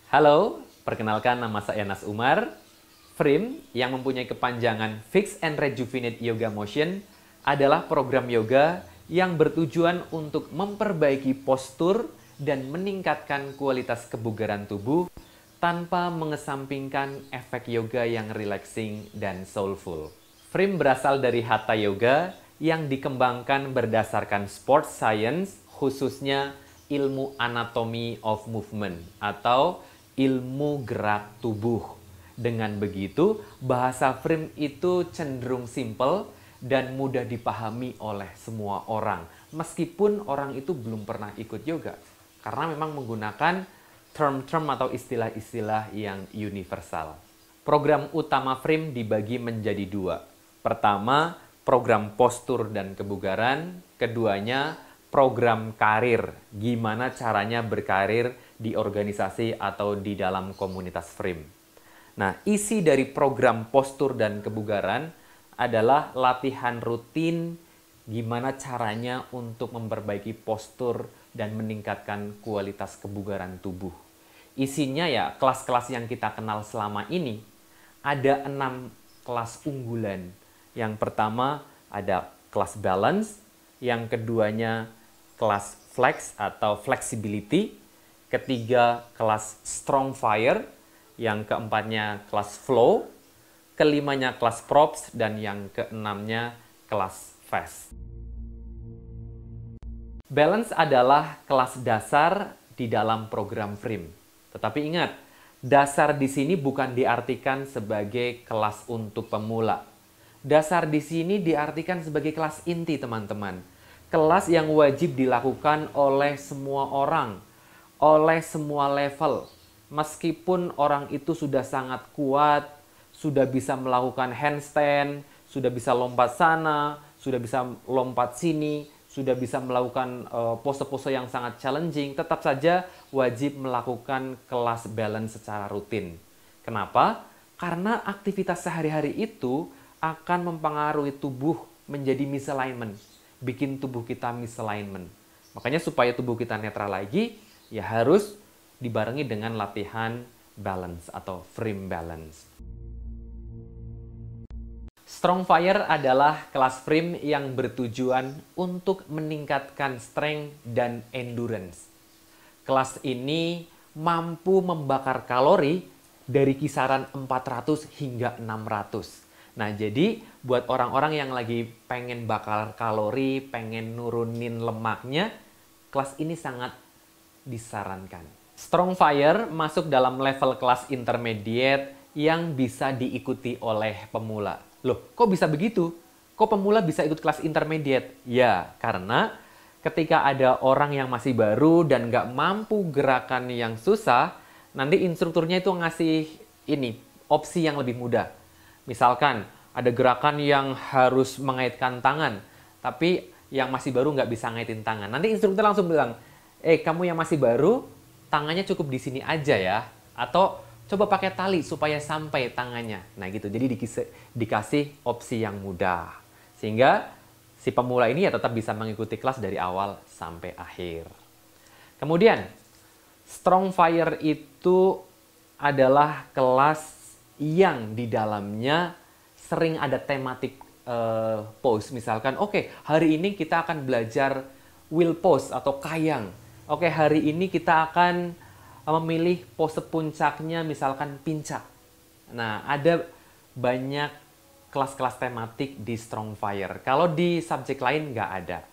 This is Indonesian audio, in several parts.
Halo, perkenalkan nama saya Nas Umar. Frame yang mempunyai kepanjangan Fix and Rejuvenate Yoga Motion adalah program yoga yang bertujuan untuk memperbaiki postur dan meningkatkan kualitas kebugaran tubuh tanpa mengesampingkan efek yoga yang relaxing dan soulful. Frame berasal dari Hatha Yoga yang dikembangkan berdasarkan sports science, khususnya ilmu anatomy of movement atau ilmu gerak tubuh. Dengan begitu, bahasa frame itu cenderung simple dan mudah dipahami oleh semua orang, meskipun orang itu belum pernah ikut yoga, karena memang menggunakan term-term atau istilah-istilah yang universal. Program utama frame dibagi menjadi dua. Pertama, program postur dan kebugaran. Keduanya, program karir. Gimana caranya berkarir di organisasi atau di dalam komunitas frame. Nah, isi dari program postur dan kebugaran adalah latihan rutin gimana caranya untuk memperbaiki postur dan meningkatkan kualitas kebugaran tubuh. Isinya ya kelas-kelas yang kita kenal selama ini. Ada 6 kelas unggulan. Yang pertama ada kelas balance, yang keduanya kelas flex atau flexibility, ketiga kelas strong fire, yang keempatnya kelas flow, kelimanya kelas props, dan yang keenamnya kelas fast. Balance adalah kelas dasar di dalam program frame. Tetapi ingat, dasar di sini bukan diartikan sebagai kelas untuk pemula. Dasar di sini diartikan sebagai kelas inti, teman-teman. Kelas yang wajib dilakukan oleh semua orang, oleh semua level. Meskipun orang itu sudah sangat kuat, sudah bisa melakukan handstand, sudah bisa lompat sana, sudah bisa lompat sini, sudah bisa melakukan pose-pose yang sangat challenging, tetap saja wajib melakukan kelas balance secara rutin. Kenapa? Karena aktivitas sehari-hari itu akan mempengaruhi tubuh menjadi misalignment, bikin tubuh kita misalignment. Makanya supaya tubuh kita netral lagi, ya harus dibarengi dengan latihan balance atau frame balance. Strong Fire adalah kelas frame yang bertujuan untuk meningkatkan strength dan endurance. Kelas ini mampu membakar kalori dari kisaran 400 hingga 600. Nah, jadi buat orang-orang yang lagi pengen bakar kalori, pengen nurunin lemaknya, kelas ini sangat disarankan. Strong Fire masuk dalam level kelas intermediate yang bisa diikuti oleh pemula. Loh, kok bisa begitu? Kok pemula bisa ikut kelas intermediate? Ya, karena ketika ada orang yang masih baru dan nggak mampu gerakan yang susah, nanti instrukturnya itu ngasih opsi yang lebih mudah. Misalkan, ada gerakan yang harus mengaitkan tangan, tapi yang masih baru nggak bisa ngaitin tangan. Nanti instruktur langsung bilang, kamu yang masih baru, tangannya cukup di sini aja ya. Atau coba pakai tali supaya sampai tangannya. Nah gitu, jadi dikasih opsi yang mudah. Sehingga si pemula ini ya tetap bisa mengikuti kelas dari awal sampai akhir. Kemudian, Strong Fire itu adalah kelas yang di dalamnya sering ada tematik pose. Misalkan, hari ini kita akan belajar wheel pose atau kayang. Hari ini kita akan memilih pose puncaknya misalkan pincak. Nah, ada banyak kelas-kelas tematik di Strong Fire. Kalau di subjek lain nggak ada.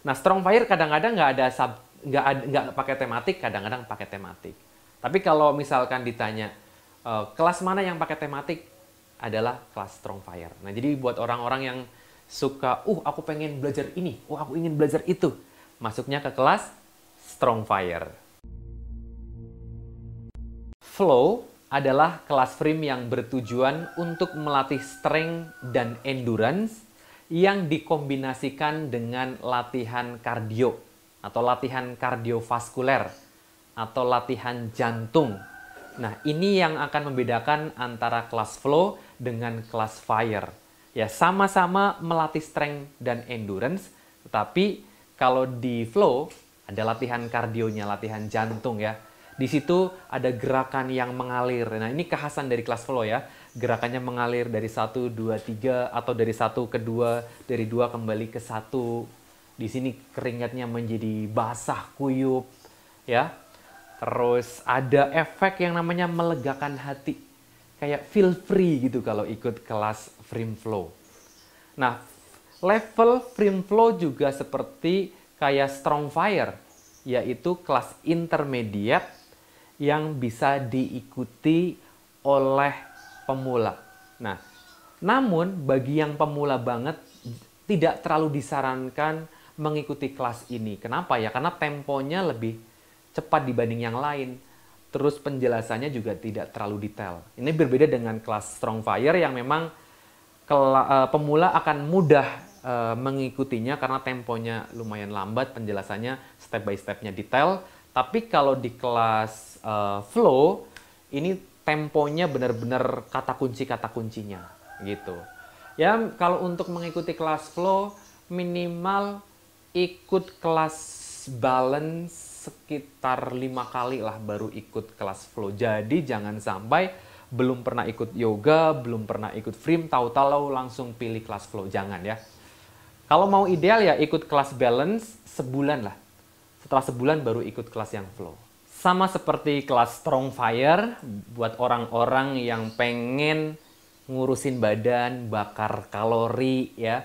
Nah, Strong Fire kadang-kadang nggak pakai tematik, kadang-kadang pakai tematik. Tapi kalau misalkan ditanya, kelas mana yang pakai tematik? Adalah kelas Strong Fire. Nah, jadi buat orang-orang yang suka, aku pengen belajar ini, aku ingin belajar itu, masuknya ke kelas Strong Fire. Flow adalah kelas frame yang bertujuan untuk melatih strength dan endurance yang dikombinasikan dengan latihan kardio atau latihan kardiovaskuler atau latihan jantung. Nah, ini yang akan membedakan antara kelas flow dengan kelas fire. Ya, sama-sama melatih strength dan endurance, tetapi kalau di flow ada latihan kardionya, latihan jantung ya. Di situ ada gerakan yang mengalir. Nah, ini kekhasan dari kelas flow ya. Gerakannya mengalir dari 1, 2, 3, atau dari 1 ke 2, dari 2 kembali ke 1. Di sini keringatnya menjadi basah kuyup ya. Terus ada efek yang namanya melegakan hati. Kayak feel free gitu kalau ikut kelas frame flow. Nah, level frame flow juga seperti kayak strong fire, yaitu kelas intermediate yang bisa diikuti oleh pemula. Nah, namun bagi yang pemula banget tidak terlalu disarankan mengikuti kelas ini. Kenapa ya? Karena temponya lebih cepat dibanding yang lain. Terus penjelasannya juga tidak terlalu detail. Ini berbeda dengan kelas strong fire yang memang pemula akan mudah mengikutinya karena temponya lumayan lambat, penjelasannya step by step-nya detail. Tapi kalau di kelas flow, ini temponya benar-benar kata kuncinya gitu. Ya, kalau untuk mengikuti kelas flow, minimal ikut kelas balance sekitar 5 kali lah baru ikut kelas flow. Jadi jangan sampai belum pernah ikut yoga, belum pernah ikut frame, tahu-tahu langsung pilih kelas flow. Jangan ya. Kalau mau ideal ya ikut kelas balance sebulan lah. Setelah sebulan baru ikut kelas yang flow. Sama seperti kelas strong fire, buat orang-orang yang pengen ngurusin badan, bakar kalori ya,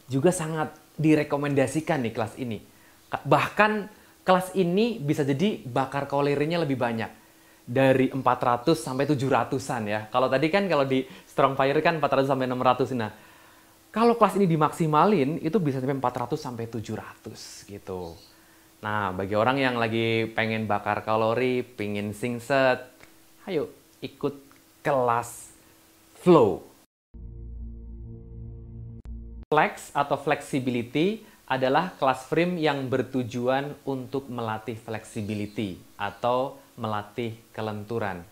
juga sangat direkomendasikan nih kelas ini. Bahkan kelas ini bisa jadi bakar kalorinya lebih banyak. Dari 400 sampai 700-an ya. Kalau tadi kan kalau di strong fire kan 400 sampai 600. Nah, kalau kelas ini dimaksimalin itu bisa sampai 400 sampai 700 gitu. Nah, bagi orang yang lagi pengen bakar kalori, pengen singset, ayo ikut kelas flow. Flex atau flexibility adalah kelas frame yang bertujuan untuk melatih flexibility atau melatih kelenturan.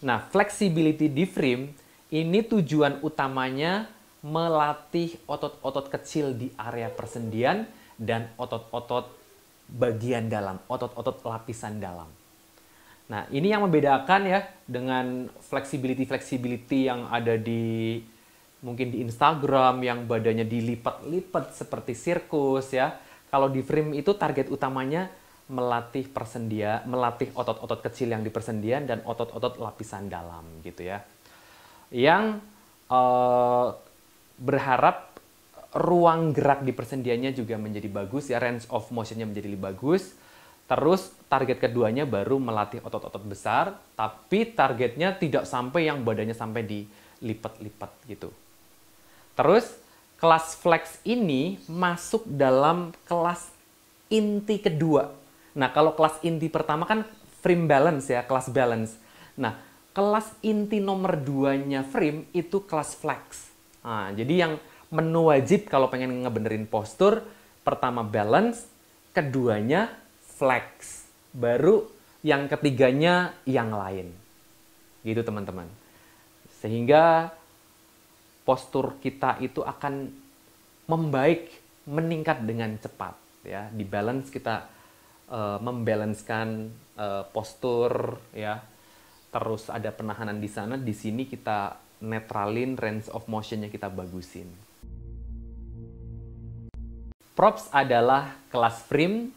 Nah, flexibility di frame ini tujuan utamanya melatih otot-otot kecil di area persendian dan otot-otot bagian dalam, otot-otot lapisan dalam. Nah, ini yang membedakan ya dengan flexibility yang ada di mungkin di Instagram yang badannya dilipat-lipat seperti sirkus ya. Kalau di frame itu target utamanya melatih persendian, melatih otot-otot kecil yang di persendian dan otot-otot lapisan dalam gitu ya. Yang berharap ruang gerak di persendiannya juga menjadi bagus ya, range of motion-nya menjadi lebih bagus. Terus target keduanya baru melatih otot-otot besar, tapi targetnya tidak sampai yang badannya sampai dilipat-lipat gitu. Terus kelas flex ini masuk dalam kelas inti kedua. Nah, kalau kelas inti pertama kan frame balance ya, kelas balance. Nah, kelas inti nomor 2-nya frame itu kelas flex. Nah, jadi yang menu wajib kalau pengen ngebenerin postur, pertama balance, keduanya flex. Baru yang ketiganya yang lain. Gitu teman-teman. Sehingga postur kita itu akan membaik, meningkat dengan cepat. Ya, di balance kita membalancekan postur, ya. Terus ada penahanan di sana, di sini kita netralin, range of motion-nya kita bagusin. Props adalah kelas frame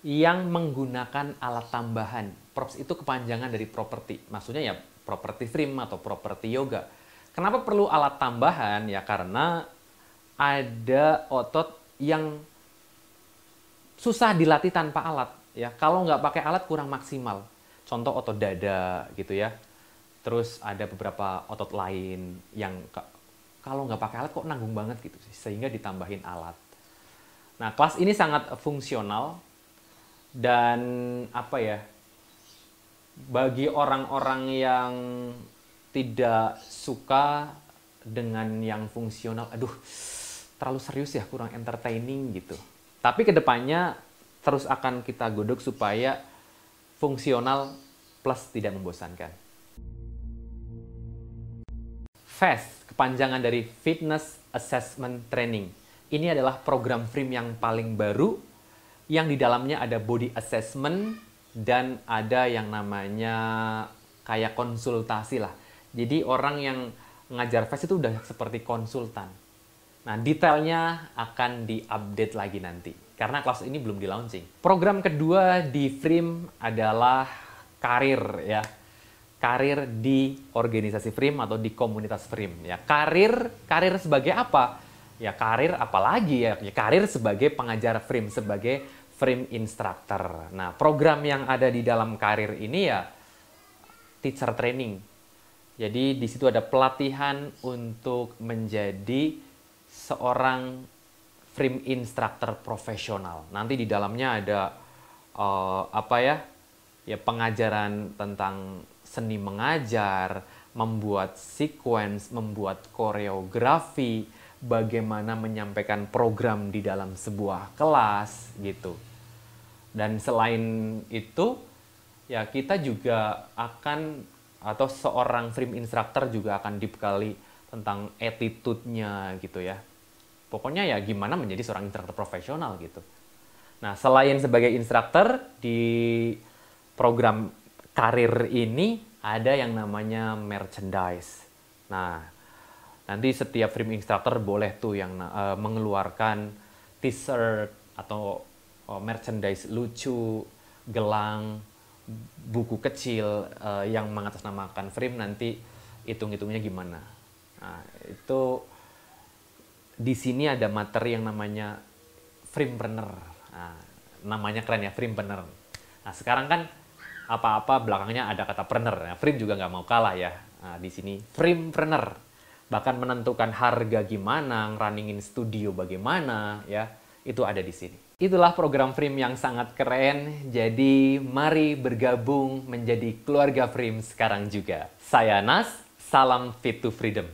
yang menggunakan alat tambahan. Props itu kepanjangan dari property. Maksudnya ya property frame atau property yoga. Kenapa perlu alat tambahan? Ya karena ada otot yang susah dilatih tanpa alat. Ya, kalau nggak pakai alat kurang maksimal. Contoh otot dada gitu ya. Terus ada beberapa otot lain yang kalau nggak pakai alat kok nanggung banget gitu sih. Sehingga ditambahin alat. Nah, kelas ini sangat fungsional dan apa ya? Bagi orang-orang yang tidak suka dengan yang fungsional, aduh, terlalu serius ya, kurang entertaining gitu. Tapi kedepannya terus akan kita godok supaya fungsional plus tidak membosankan. FAST, kepanjangan dari Fitness Assessment Training. Ini adalah program frame yang paling baru, yang di dalamnya ada body assessment, dan ada yang namanya kayak konsultasi lah. Jadi orang yang ngajar FAST itu udah seperti konsultan. Nah, detailnya akan diupdate lagi nanti, karena kelas ini belum di-launching. Program kedua di Frame adalah karir ya. Karir di organisasi Frame atau di komunitas Frame ya. Karir sebagai apa? Ya karir apalagi ya, karir sebagai pengajar Frame, sebagai Frame instructor. Nah, program yang ada di dalam karir ini ya teacher training. Jadi di situ ada pelatihan untuk menjadi seorang Frame instructor profesional. Nanti di dalamnya ada ya pengajaran tentang seni mengajar, membuat sequence, membuat koreografi, bagaimana menyampaikan program di dalam sebuah kelas gitu. Dan selain itu, ya kita juga akan, atau seorang Frame instructor juga akan dibekali tentang attitude-nya gitu ya. Pokoknya ya gimana menjadi seorang instructor profesional gitu. Nah, selain sebagai instructor, di program karir ini ada yang namanya merchandise. Nah, nanti setiap Frame instructor boleh tuh yang mengeluarkan t-shirt atau merchandise lucu, gelang, buku kecil yang mengatasnamakan Frame. Nanti hitung-hitungnya gimana. Nah, itu di sini ada materi yang namanya Framepreneur. Nah, namanya keren ya, Framepreneur. Nah, sekarang kan apa-apa belakangnya ada kata preneur. Nah, Frame juga nggak mau kalah ya. Nah, di sini Framepreneur. Bahkan menentukan harga gimana, ngerunningin studio bagaimana, ya itu ada di sini. Itulah program Frame yang sangat keren. Jadi mari bergabung menjadi keluarga Frame sekarang juga. Saya Nas, salam Fit to Freedom.